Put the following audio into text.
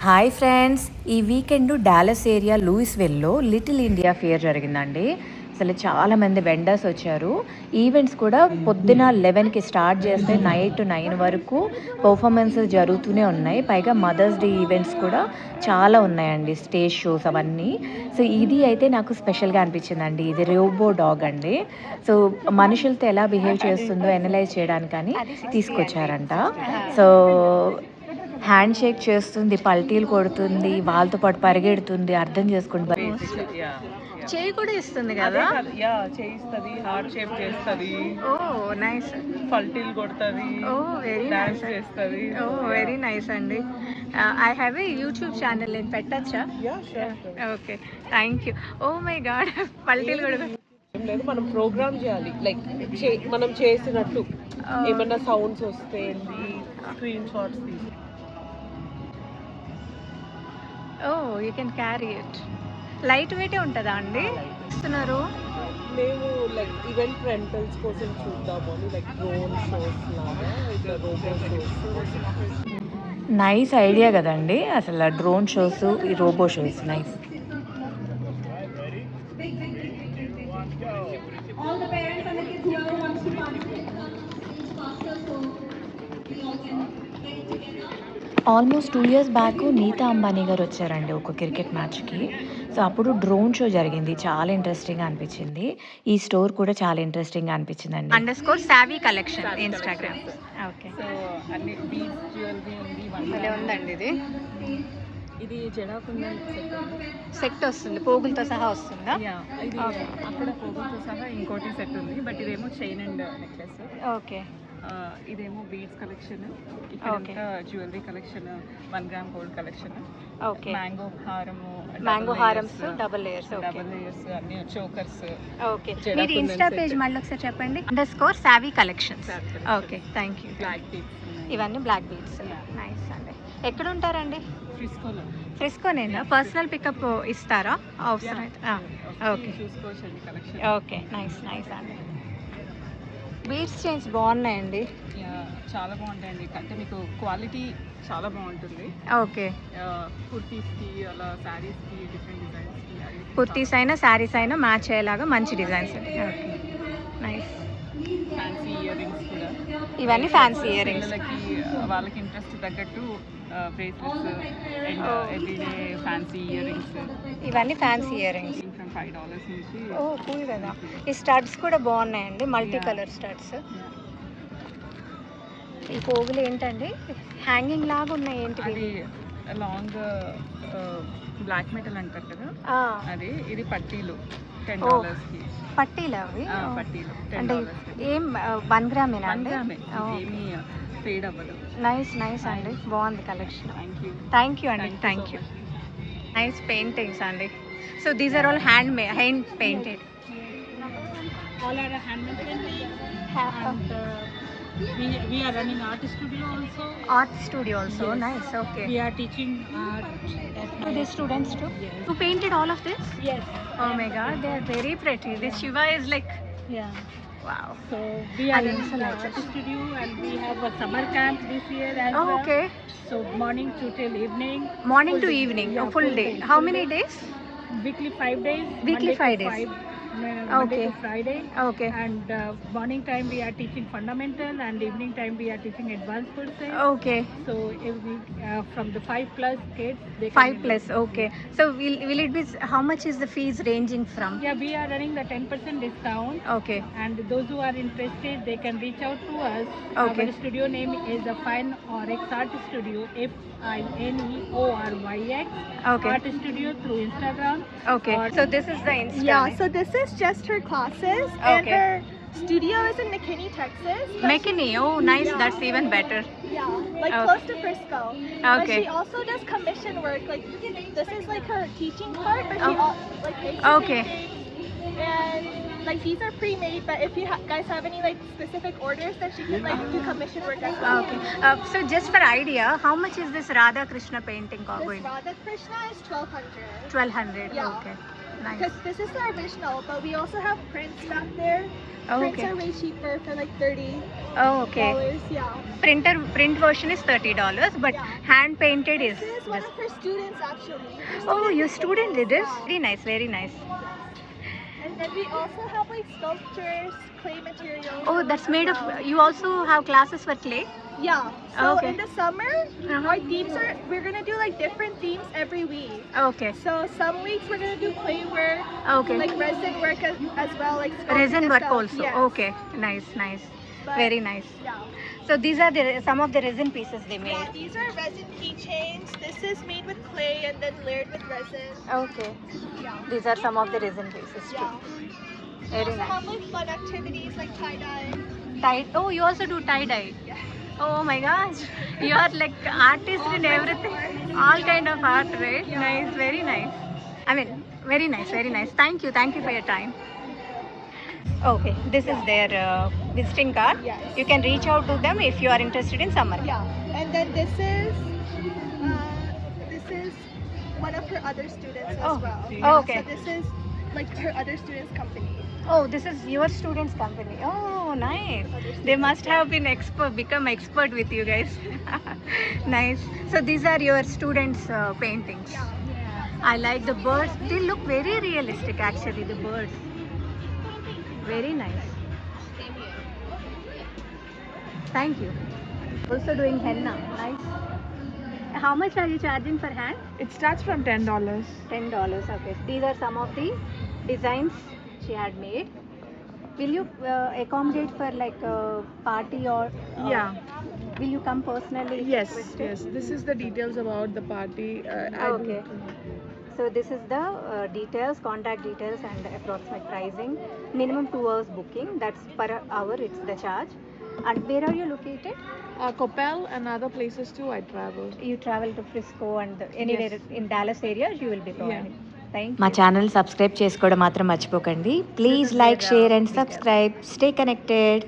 Hi friends, ఈ weekend Dallas area లూయిస్విల్లో little India fair జరిగిందండి. అసలు చాలామంది వెండర్స్ వచ్చారు. ఈవెంట్స్ కూడా పొద్దున 11కి స్టార్ట్ చేస్తే నైట్ 9 వరకు పర్ఫార్మెన్సెస్ జరుగుతూనే ఉన్నాయి. పైగా మదర్స్ డే ఈవెంట్స్ కూడా చాలా ఉన్నాయండి, స్టేజ్ షోస్ అవన్నీ. సో ఇది అయితే నాకు స్పెషల్గా అనిపించిందండి. ఇది రోబో డాగ్ అండి. సో మనుషులతో ఎలా బిహేవ్ చేస్తుందో అనలైజ్ చేయడానికని తీసుకొచ్చారంట. సో హ్యాండ్ షేక్ చేస్తుంది, పల్టీలు కొడుతుంది, వాళ్ళతో పాటు పరిగెడుతుంది. అర్థం చేసుకోండి. చేయి కూడా ఇస్తుంది కదా. చేయిస్తుంది, హార్ట్ షేప్ చేస్తుంది. ఓ నైస్. పల్టీలు కొడుతుంది. ఓ వెరీ నైస్ చేస్తుంది. ఓ వెరీ నైస్ అండి. I have a YouTube channel, నేను పెట్టచ్చా? Okay, thank you. Oh my God, పల్టీలు కూడా లేదు, మనం ప్రోగ్రామ్ చేయాలి. లైక్ మనం చేసినట్టు ఏమన్నా సౌండ్స్ వస్తే స్క్రీన్ షాట్స్ తీసి. Oh you can carry it. Light వెయిటే ఉంటుందా అండి? ఇస్తున్నారు. మేము లైక్ ఈవెంట్ రెంటల్స్ కోసం చూద్దాము అని, లైక్ డ్రోన్ షోస్ లాగా, ఇట్లా రోబో షోస్. నైస్ ఐడియా కదండి అసలు. డ్రోన్ షోస్, ఈ robo shows nice. Almost 2 years back Nita Ambani గారు వచ్చారండి ఒక క్రికెట్ మ్యాచ్కి. సో అప్పుడు డ్రోన్ షో జరిగింది, చాలా ఇంట్రెస్టింగ్గా అనిపించింది. ఈ స్టోర్ కూడా చాలా ఇంట్రెస్టింగ్గా అనిపించిందండి. _savvy collection Instagram. Okay, so అన్ని బీడ్స్, జ్యువెలరీ ఉంది. భలే ఉందండి ఇది. ఇది జడాకుండ సెట్ వస్తుంది, పోగులతో సహా వస్తుందా? ఇది అక్కడ పోగులతో సహా ఇంకోటి సెట్ ఉంది, బట్ ఇదేమో చైన్ అండ్ నెక్లెస్. ఓకే, ఇదేమో బీడ్స్ కలెక్షన్, ఇక్కడ jewellery collection, 1 gram gold collection. Okay, mango హారమ్స్, డబుల్ లేయర్స్ అన్ని చోకర్స్. ఓకే, మీరు ఇన్స్టా పేజ్ మళ్ళీ ఒకసారి చెప్పండి. _savvy collections. Okay, thank you. Black beads, ఇవన్నీ బ్లాక్ బీడ్స్. నైస్ అండి. ఎక్కడ ఉంటారండి? ఫ్రిస్కోలో. ఫ్రిస్కోనేనా? పర్సనల్ పికప్ ఇస్తారా అవసరం అయితే? ఓకే, చూసుకోవచ్చండి కలెక్షన్. ఓకే, నైస్ నైస్ అండి. బీడ్స్ చైన్స్ బాగున్నాయండి. చాలా బాగుంటాయండి, అంటే మీకు క్వాలిటీ చాలా బాగుంటుంది. ఓకే, కుర్తీస్కి అలా శారీస్కి డిఫరెంట్ డిజైన్స్కి. కుర్తీస్ అయినా శారీస్ అయినా మ్యాచ్ అయ్యేలాగా మంచి designs. Okay, nice. Fancy ear rings కూడా. ఇవన్నీ ఫ్యాన్సీ ఇయర్ రింగ్స్. వాళ్ళకి ఇంట్రెస్ట్ తగ్గట్టు bracelets and everyday fancy ear rings. ఇవన్నీ ఫ్యాన్సీ ఇయర్ రింగ్స్. ఫ్రమ్ $5 నుంచి. ఓ కూల్ కదా. ఈ స్టడ్స్ కూడా బాగున్నాయండి, మల్టీ కలర్ స్టడ్స్. ఈ పోగులు ఏంటండి, హ్యాంగింగ్ లాగా ఉన్నాయి ఏంటి? అది లాంగ్ బ్లాక్ మెటల్ అంటారు కదా, అది. ఇది పట్టీలు $10కి. పట్టీలు అవి? పట్టీలు అంటే ఏం 1 gram అండి? ఏమీ ఫేడ్ అవ్వదు. నైస్ నైస్ అండి, బాగుంది కలెక్షన్. థ్యాంక్ యూ అండి, థ్యాంక్ యూ. నైస్ పెయింటింగ్స్ అండి. So these are all hand painted. All are handmade painting. We are running art studio also. Art studio also, yes. Nice, okay. We are teaching art to the students too? Yes. Who painted all of this? Yes. Oh my god, they are very pretty. This Shiva is like, yeah. Wow. So we are in art studio and we have a summer camp this year as well. Okay. So morning to till evening. Morning to evening, a full day. How many days? Weekly 5 days. Weekly 5 days. Monday to Friday. Okay. And morning time we are teaching fundamental and evening time we are teaching advanced courses. Okay. So every from the 5+ kids, they 5+, okay. So will it be, how much is the fees ranging from? Yeah, we are running the 10% discount. Okay. And those who are interested, they can reach out to us. Okay. Our studio name is the Fine Oryx Art Studio, FINEORYX. Okay. Art Studio through Instagram. Okay. So this is the Insta. Yeah, so this is just her classes, and Okay. her studio is in McKinney, Texas. McKinney, oh nice, Yeah. that's even better. Yeah, like Okay. close to Frisco. But Okay. she also does commission work. Like this is like her teaching part, but she Oh. like makes Okay. paintings. And like these are pre-made, but if you guys have any like specific orders, then she can like do commission work as well. Okay. So just for idea, how much is this Radha Krishna painting This going? Radha Krishna is 1200. 1200. Yeah. Okay. Nice. Because this is the original, but we also have prints back there. Oh, Prints okay. are way cheaper for like $30. Oh, okay. Yeah. Print version is $30, but Yeah. hand painted is This is one of her students actually. Oh, your student did this? Yeah. Very nice, very nice. And then we also have like sculptures, clay materials. Oh, that's as made of. well. You also have classes for clay? Yeah. So Okay. in the summer, Uh-huh. our themes are we're gonna do like different themes every week. Okay. So some weeks we're gonna do clay work, Okay. like resin work as well, like sculpting Resin and work stuff. also. Yes. Okay. Nice, nice. But- Very nice. Yeah. So these are some of the resin pieces they Yeah, made. these are resin keychains. This is made with clay and then layered with resin. Okay. Yeah. These are some of the resin pieces too. Yeah. We Very also nice. have like fun activities like tie dye. Oh, you also do tie dye. Yeah. Oh my gosh, you are like artist in everything. All kind of art, right? Yeah. Nice, very nice. I mean, very nice, very nice. Thank you for your time. Okay, this is their visiting card. Yes. You can reach out to them if you are interested in summer. Yeah. And then this is one of her other students Oh. as well. Oh, okay. So this is like her other students' company. Oh, this is your students' company. Oh, nice. They must have been become expert with you guys. Nice. So these are your students' paintings. Yeah. I like the birds. They look very realistic actually, the birds. Very nice. Thank you. Also doing henna. Nice. How much are you charging per hand? It starts from $10. $10. Okay. These are some of the designs she had made. Will you accommodate for like a party or Yeah. will you come personally? Yes, with it? yes. This is the details about the party. Okay. So this is the details, contact details and approximate pricing. Minimum 2 hours booking. That's per hour. It's the charge. And where are you located? Coppell and other places too. I travel. You travel to Frisco and anywhere Yes. in Dallas area you will be providing. Thank you. మా channel subscribe చేసుకోవడం మాత్రం మర్చిపోకండి. Please like, share and subscribe. Stay connected.